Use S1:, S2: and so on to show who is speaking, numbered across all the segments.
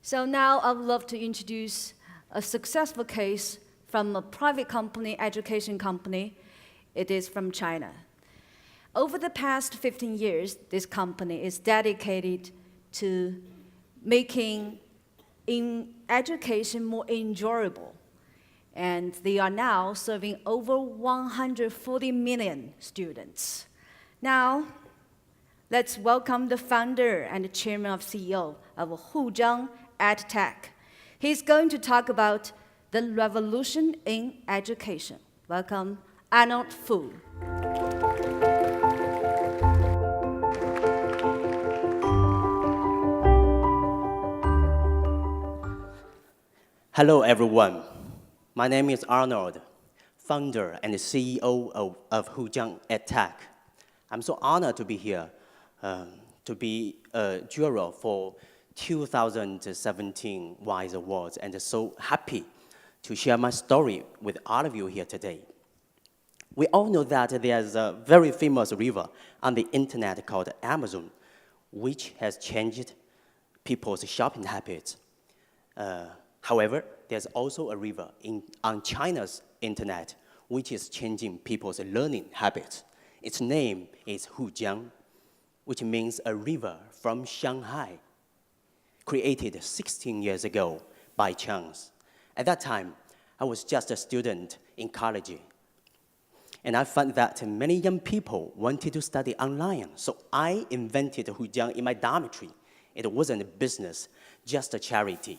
S1: So now I would love to introduce a successful case from a private company, education company. It is from China. Over the past 15 years, this company is dedicated to making education more enjoyable. And they are now serving over 140 million students. Now, let's welcome the founder and the chairman of CEO of Huzhang EdTech. He's going to talk about the revolution in education. Welcome, Arnold Fu.
S2: Hello, everyone. My name is Arnold, founder and CEO of Huzhang EdTech. I'm so honored to be here, to be a juror for 2017 WISE Awards, and so happy to share my story with all of you here today. We all know that there's a very famous river on the internet called Amazon, which has changed people's shopping habits. However, there's also a river on China's internet, which is changing people's learning habits. Its name is Huzhang, which means a river from Shanghai, created 16 years ago by chance. At that time, I was just a student in college, and I found that many young people wanted to study online, so I invented Huzhang in my dormitory. It wasn't a business, just a charity.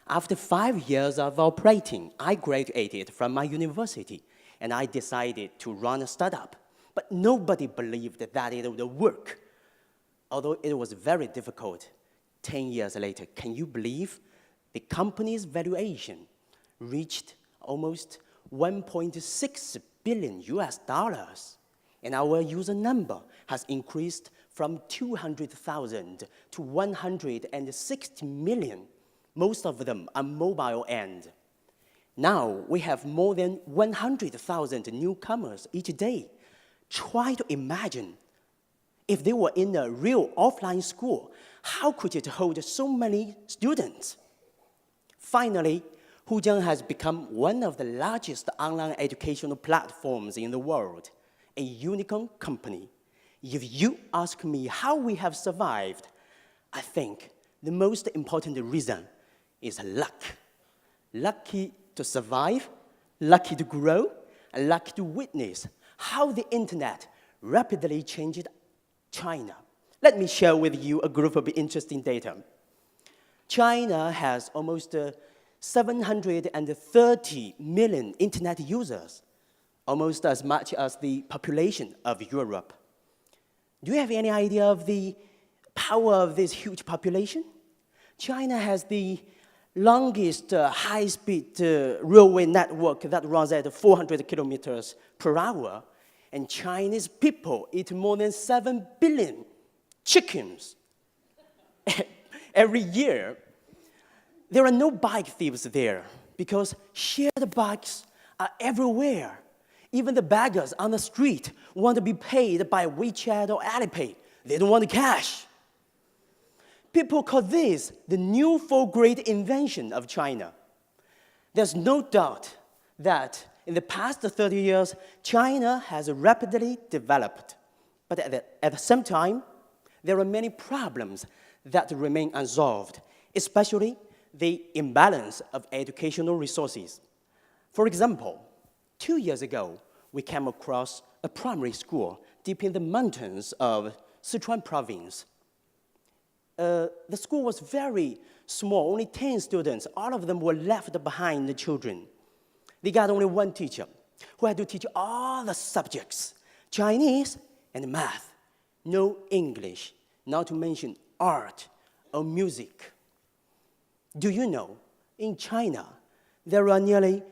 S2: After 5 years of operating, I graduated from my university, and I decided to run a startup. But nobody believed that it would work. Although it was very difficult, 10 years later, can you believe the company's valuation reached almost 1.6 billion US dollars, and our user number has increased from 200,000 to 160 million. Most of them are mobile end. Now we have more than 100,000 newcomers each day. Try to imagine if they were in a real offline school, how could it hold so many students? Finally, Huzhang has become one of the largest online educational platforms in the world, a unicorn company. If you ask me how we have survived, I think the most important reason is luck. Lucky to survive, lucky to grow, and lucky to witness how the internet rapidly changed China. Let me share with you a group of interesting data. China has almost 730 million internet users, almost as much as the population of Europe. Do you have any idea of the power of this huge population? China has the longest high-speed railway network that runs at 400 kilometers per hour, and Chinese people eat more than 7 billion chickens every year. There are no bike thieves there because shared bikes are everywhere. Even the beggars on the street want to be paid by WeChat or Alipay. They don't want cash. People call this the new fourth-grade invention of China. There's no doubt that in the past 30 years, China has rapidly developed. But at the same time, there are many problems that remain unsolved, especially the imbalance of educational resources. For example, 2 years ago, we came across a primary school deep in the mountains of Sichuan province. The school was very small, only 10 students. All of them were left behind, the children. They got only one teacher who had to teach all the subjects, Chinese and math, no English, not to mention art or music. Do you know, in China, there are nearly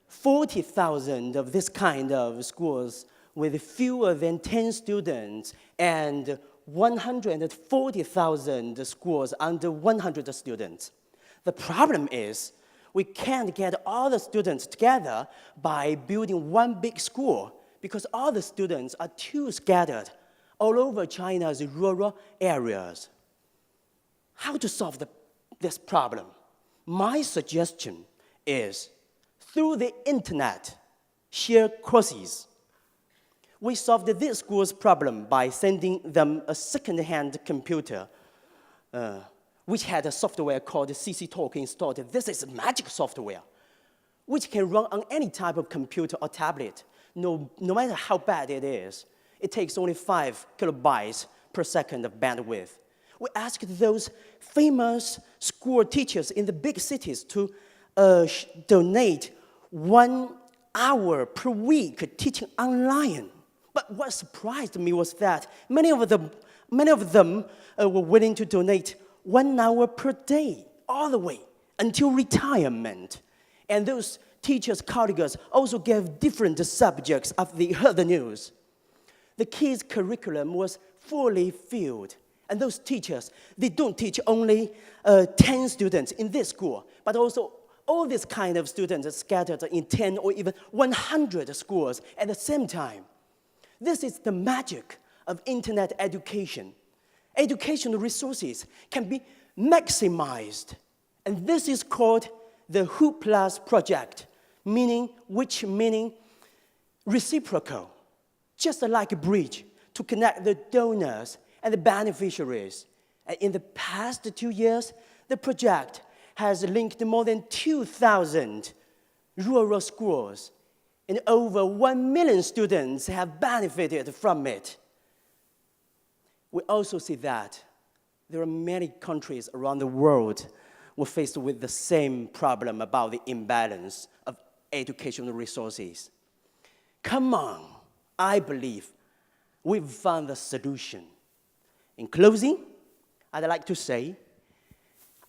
S2: 40,000 of this kind of schools with fewer than 10 students and 140,000 schools under 100 students. The problem is we can't get all the students together by building one big school because all the students are too scattered all over China's rural areas. How to solve this problem, my suggestion is through the internet, share courses. We solved this school's problem by sending them a second-hand computer, which had a software called CC Talk installed. This is magic software, which can run on any type of computer or tablet, no matter how bad it is. It takes only 5 kilobytes per second of bandwidth. We asked those famous school teachers in the big cities to donate 1 hour per week teaching online. But what surprised me was that many of them were willing to donate 1 hour per day, all the way until retirement. And those teachers' colleagues also gave different subjects after they heard the news. The kids' curriculum was fully filled. And those teachers, they don't teach only 10 students in this school, but also all these kind of students are scattered in 10 or even 100 schools at the same time. This is the magic of internet education. Educational resources can be maximized. And this is called the Who Plus project, meaning reciprocal, just like a bridge to connect the donors and the beneficiaries. And in the past 2 years, the project has linked more than 2,000 rural schools, and over 1 million students have benefited from it. We also see that there are many countries around the world who are faced with the same problem about the imbalance of educational resources. Come on, I believe we've found the solution. In closing, I'd like to say,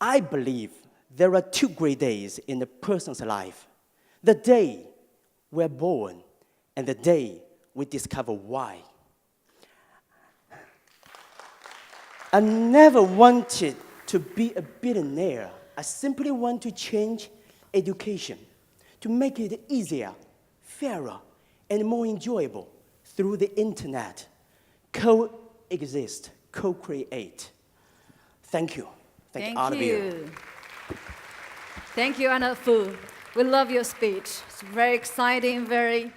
S2: I believe there are 2 great days in a person's life: the day we're born and the day we discover why. I never wanted to be a billionaire. I simply want to change education, to make it easier, fairer, and more enjoyable through the internet. Coexist, co-create. Thank you. Thank all of you.
S1: Thank you, Arnold Fu. We love your speech. It's very exciting, very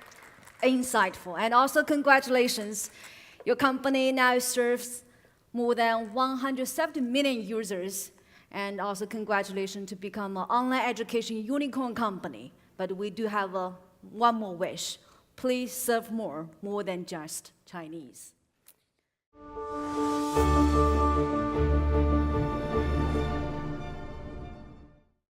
S1: insightful. And also congratulations. Your company now serves more than 170 million users. And also congratulations to become an online education unicorn company. But we do have one more wish. Please serve more than just Chinese.